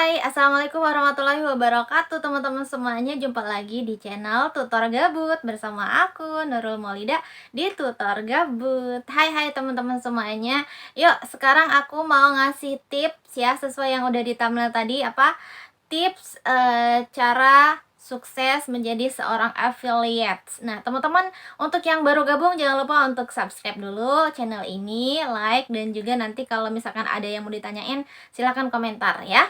Hai, assalamualaikum warahmatullahi wabarakatuh teman-teman semuanya. Jumpa lagi di channel Tutor Gabut bersama aku Nurul Maulida di Tutor Gabut. Hai teman-teman semuanya. Yuk, sekarang aku mau ngasih tips ya, sesuai yang udah di thumbnail tadi, tips cara sukses menjadi seorang affiliate. Nah, teman-teman, untuk yang baru gabung jangan lupa untuk subscribe dulu channel ini, like, dan juga nanti kalau misalkan ada yang mau ditanyain silahkan komentar ya,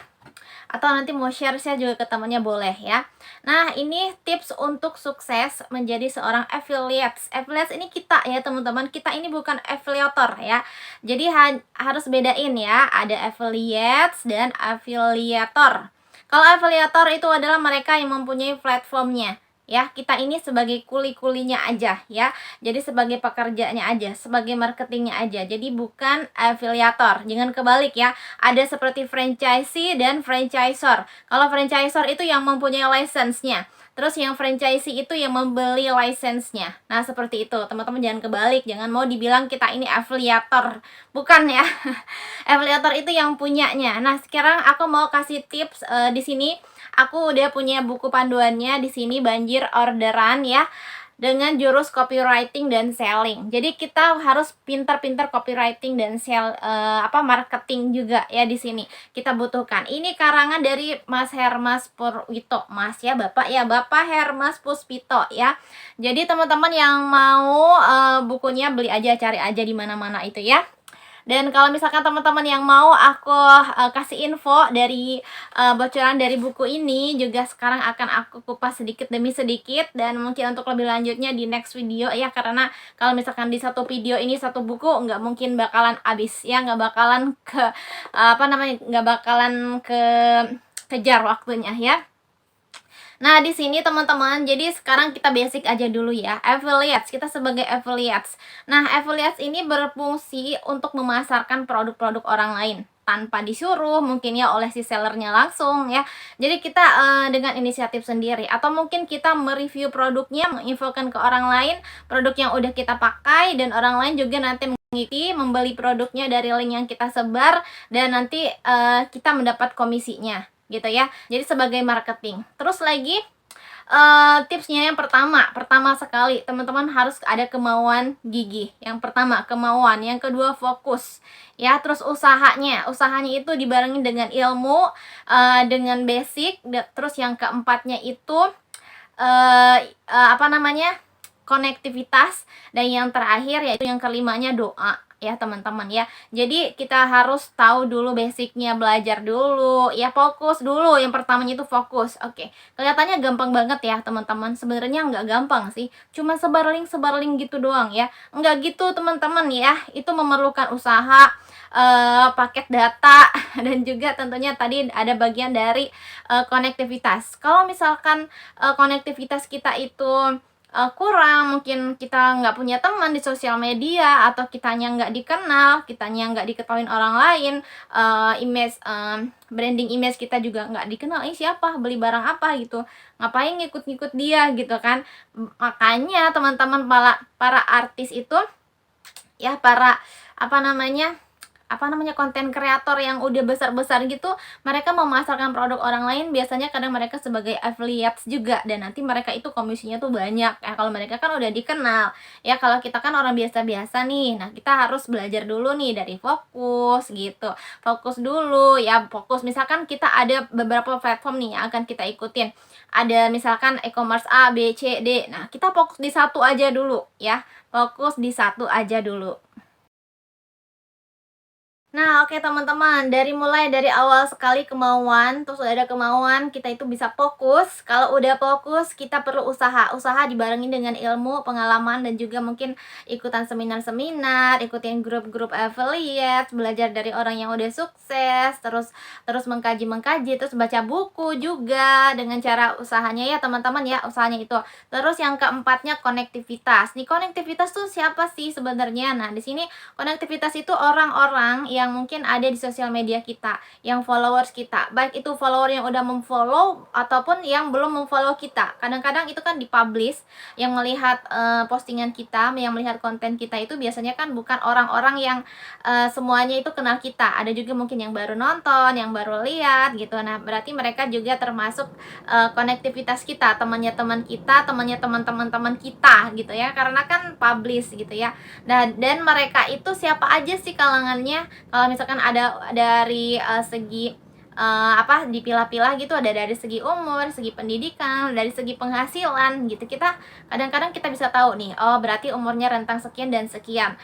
atau nanti mau share juga ke temannya boleh ya. Nah, ini tips untuk sukses menjadi seorang affiliates. Affiliates ini kita ya teman-teman, kita ini bukan affiliator ya. Jadi harus bedain ya, ada affiliates dan affiliator. Kalau affiliator itu adalah mereka yang mempunyai platformnya ya, kita ini sebagai kuli-kulinya aja ya, jadi sebagai pekerjanya aja, sebagai marketingnya aja, jadi bukan afiliator. Jangan kebalik ya, ada seperti franchisee dan franchisor. Kalau franchisor itu yang mempunyai license-nya, terus yang franchisee itu yang membeli license-nya. Nah, seperti itu teman-teman, jangan kebalik, jangan mau dibilang kita ini afiliator, bukan ya. Afiliator itu yang punyanya. Nah, sekarang aku mau kasih tips di sini. Aku udah punya buku panduannya di sini, banjir orderan ya, dengan jurus copywriting dan selling. Jadi kita harus pintar-pintar copywriting dan marketing juga ya di sini. Kita butuhkan. Ini karangan dari Mas Hermas Purwito. Mas ya, Bapak Hermas Puspito ya. Jadi teman-teman yang mau bukunya beli aja, cari aja di mana-mana itu ya. Dan kalau misalkan teman-teman yang mau aku kasih info dari bocoran dari buku ini, juga sekarang akan aku kupas sedikit demi sedikit, dan mungkin untuk lebih lanjutnya di next video ya, karena kalau misalkan di satu video ini satu buku nggak mungkin bakalan habis ya, nggak bakalan kejar waktunya ya. Nah, di sini teman-teman, jadi sekarang kita basic aja dulu ya. Affiliates, kita sebagai affiliates. Nah, affiliates ini berfungsi untuk memasarkan produk-produk orang lain tanpa disuruh, mungkin ya oleh si sellernya langsung ya. Jadi kita dengan inisiatif sendiri, atau mungkin kita mereview produknya, menginfokan ke orang lain produk yang udah kita pakai, dan orang lain juga nanti mengikuti, membeli produknya dari link yang kita sebar, dan nanti kita mendapat komisinya gitu ya. Jadi sebagai marketing. Terus lagi tipsnya yang pertama sekali teman-teman harus ada kemauan gigih. Yang pertama kemauan, yang kedua fokus ya. Terus usahanya itu dibarengi dengan ilmu, dengan basic. Terus yang keempatnya itu konektivitas, dan yang terakhir yaitu yang kelimanya doa ya teman-teman ya. Jadi kita harus tahu dulu basicnya, belajar dulu ya, fokus dulu. Yang pertamanya itu fokus. Oke, kelihatannya gampang banget ya teman-teman, sebenarnya nggak gampang sih, cuma sebar link gitu doang ya. Nggak gitu teman-teman ya, itu memerlukan usaha, paket data dan juga tentunya tadi ada bagian dari konektivitas. Kalau misalkan konektivitas kita itu kurang, mungkin kita nggak punya teman di sosial media, atau kitanya nggak dikenal, kitanya nggak diketahui orang lain, branding image kita juga nggak dikenal, siapa, beli barang apa gitu, ngapain ngikut-ngikut dia gitu kan. Makanya teman-teman, para artis itu ya, para konten kreator yang udah besar-besar gitu, mereka memasarkan produk orang lain, biasanya kadang mereka sebagai affiliates juga, dan nanti mereka itu komisinya tuh banyak ya, kalau mereka kan udah dikenal ya. Kalau kita kan orang biasa-biasa nih, nah kita harus belajar dulu nih dari fokus gitu. Fokus dulu ya, misalkan kita ada beberapa platform nih yang akan kita ikutin, ada misalkan e-commerce A, B, C, D. Nah, kita fokus di satu aja dulu ya, fokus di satu aja dulu. Nah, oke teman-teman, mulai dari awal sekali kemauan, terus udah ada kemauan, kita itu bisa fokus. Kalau udah fokus, kita perlu usaha. Usaha dibarengi dengan ilmu, pengalaman, dan juga mungkin ikutan seminar-seminar, ikutin grup-grup affiliate, belajar dari orang yang udah sukses, terus mengkaji, terus baca buku juga dengan cara usahanya ya teman-teman ya, usahanya itu. Terus yang keempatnya konektivitas. Nih, konektivitas tuh siapa sih sebenarnya? Nah, di sini konektivitas itu orang-orang yang mungkin ada di sosial media kita, yang followers kita, baik itu follower yang udah memfollow ataupun yang belum memfollow kita. Kadang-kadang itu kan dipublish, yang melihat postingan kita, yang melihat konten kita itu biasanya kan bukan orang-orang yang semuanya itu kenal kita. Ada juga mungkin yang baru nonton, yang baru lihat gitu. Nah, berarti mereka juga termasuk konektivitas kita, temannya teman kita, temannya teman-teman kita gitu ya. Karena kan publish gitu ya. Nah, dan mereka itu siapa aja sih kalangannya? Kalau misalkan ada dari segi dipilah-pilah gitu, ada dari segi umur, segi pendidikan, dari segi penghasilan gitu. Kadang-kadang kita bisa tahu nih, oh berarti umurnya rentang sekian dan sekian.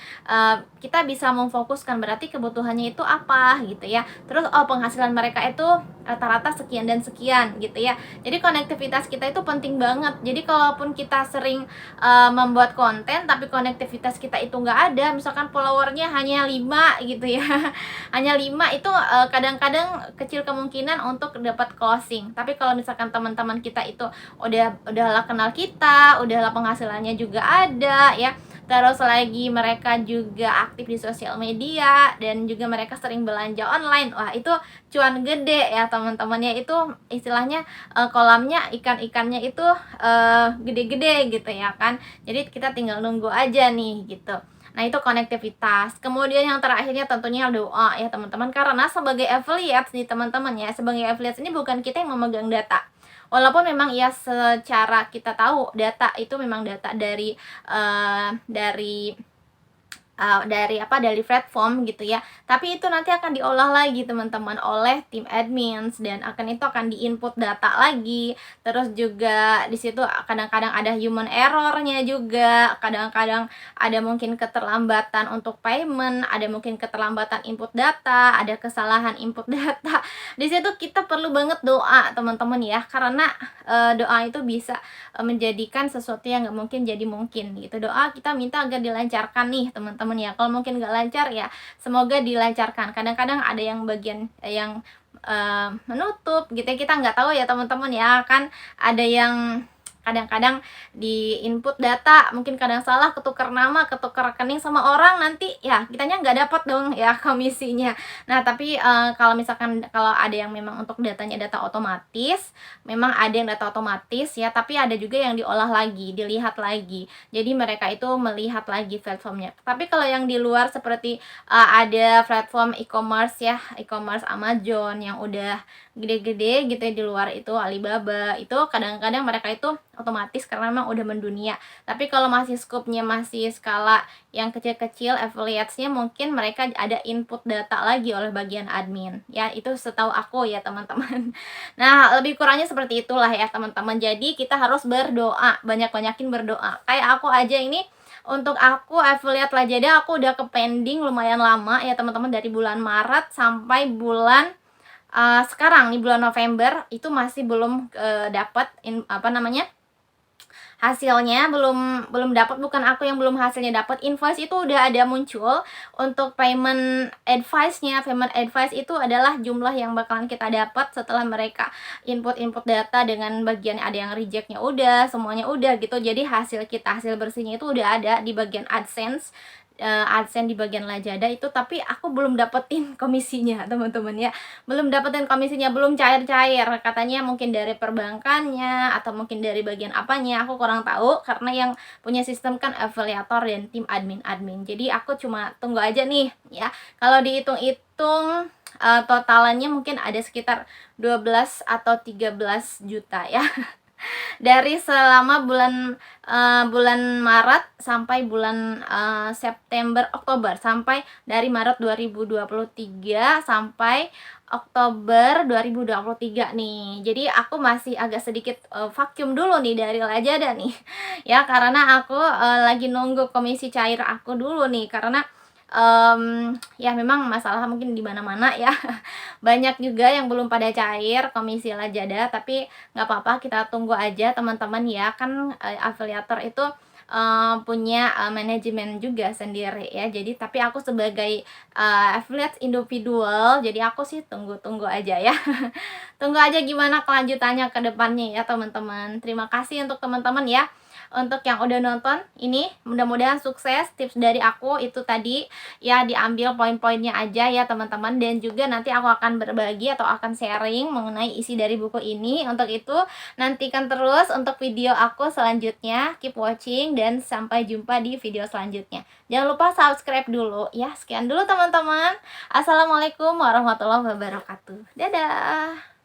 Kita bisa memfokuskan berarti kebutuhannya itu apa gitu ya. Terus oh penghasilan mereka itu rata-rata sekian dan sekian gitu ya. Jadi konektivitas kita itu penting banget. Jadi kalaupun kita sering membuat konten tapi konektivitas kita itu nggak ada, misalkan followernya hanya 5 gitu ya. Hanya 5 itu kadang-kadang kecil kemungkinan untuk dapat closing. Tapi kalau misalkan teman-teman kita itu udahlah kenal kita, udahlah penghasilannya juga ada ya. Terus lagi mereka juga aktif di sosial media dan juga mereka sering belanja online. Wah, itu cuan gede ya teman-temannya, itu istilahnya kolamnya ikan-ikannya itu gede-gede gitu ya kan. Jadi kita tinggal nunggu aja nih gitu. Nah, itu konektivitas. Kemudian yang terakhirnya tentunya doa ya teman-teman, karena sebagai affiliate nih teman-teman ya, sebagai affiliate ini bukan kita yang memegang data. Walaupun memang ya secara kita tahu data itu memang data dari platform gitu ya, tapi itu nanti akan diolah lagi teman-teman oleh tim admins, dan itu akan diinput data lagi. Terus juga di situ kadang-kadang ada human errornya juga, kadang-kadang ada mungkin keterlambatan untuk payment, ada mungkin keterlambatan input data, ada kesalahan input data. Di situ kita perlu banget doa teman-teman ya, karena doa itu bisa menjadikan sesuatu yang nggak mungkin jadi mungkin gitu. Doa kita minta agar dilancarkan nih teman-teman ya. Kalau mungkin nggak lancar ya semoga dilancarkan. Kadang-kadang ada yang bagian yang menutup gitu ya, kita nggak tahu ya teman-teman ya, kan ada yang kadang-kadang di input data mungkin kadang salah, ketukar nama, ketukar rekening sama orang, nanti ya kitanya nggak dapat dong ya komisinya. Nah, tapi kalau misalkan kalau ada yang memang untuk datanya data otomatis, memang ada yang data otomatis ya, tapi ada juga yang diolah lagi, dilihat lagi. Jadi mereka itu melihat lagi platformnya. Tapi kalau yang di luar seperti ada platform e-commerce ya, e-commerce Amazon yang udah gede-gede gitu ya, di luar itu Alibaba, itu kadang-kadang mereka itu otomatis karena memang udah mendunia. Tapi kalau masih skupnya masih skala yang kecil-kecil, affiliates-nya mungkin mereka ada input data lagi oleh bagian admin ya, itu setahu aku ya teman-teman. Nah, lebih kurangnya seperti itulah ya teman-teman. Jadi kita harus berdoa, banyak-banyakin berdoa. Kayak aku aja ini, untuk aku affiliate Lazada aku udah ke pending lumayan lama ya teman-teman, dari bulan Maret sampai bulan sekarang nih bulan November itu masih belum dapat hasilnya, belum dapat. Bukan aku yang belum hasilnya dapat, invoice itu udah ada muncul. Untuk payment advice itu adalah jumlah yang bakalan kita dapat setelah mereka input data, dengan bagian ada yang rejectnya udah, semuanya udah gitu. Jadi hasil bersihnya itu udah ada di bagian AdSense di bagian Lazada itu, tapi aku belum dapetin komisinya teman-teman ya, belum dapetin komisinya, belum cair-cair. Katanya mungkin dari perbankannya atau mungkin dari bagian apanya, aku kurang tahu, karena yang punya sistem kan afiliator dan tim admin. Jadi aku cuma tunggu aja nih ya. Kalau dihitung-hitung totalannya mungkin ada sekitar 12 atau 13 juta ya. Dari selama bulan Maret sampai bulan Oktober, sampai dari Maret 2023 sampai Oktober 2023 nih. Jadi aku masih agak sedikit vacuum dulu nih dari Lazada nih ya, karena aku lagi nunggu komisi cair aku dulu nih, karena ya memang masalah mungkin di mana-mana ya. Banyak juga yang belum pada cair komisi Lazada, tapi nggak apa-apa, kita tunggu aja teman-teman ya. Kan afiliator itu punya manajemen juga sendiri ya. Jadi tapi aku sebagai affiliate individual, jadi aku sih tunggu aja ya. Tunggu aja gimana kelanjutannya ke depannya ya teman-teman. Terima kasih untuk teman-teman ya untuk yang udah nonton ini mudah-mudahan sukses. Tips dari aku itu tadi ya, diambil poin-poinnya aja ya teman-teman, dan juga nanti aku akan berbagi atau akan sharing mengenai isi dari buku ini. Untuk itu nantikan terus untuk video aku selanjutnya, keep watching, dan sampai jumpa di video selanjutnya. Jangan lupa subscribe dulu ya. Sekian dulu teman-teman. Assalamualaikum warahmatullahi wabarakatuh. Dadah.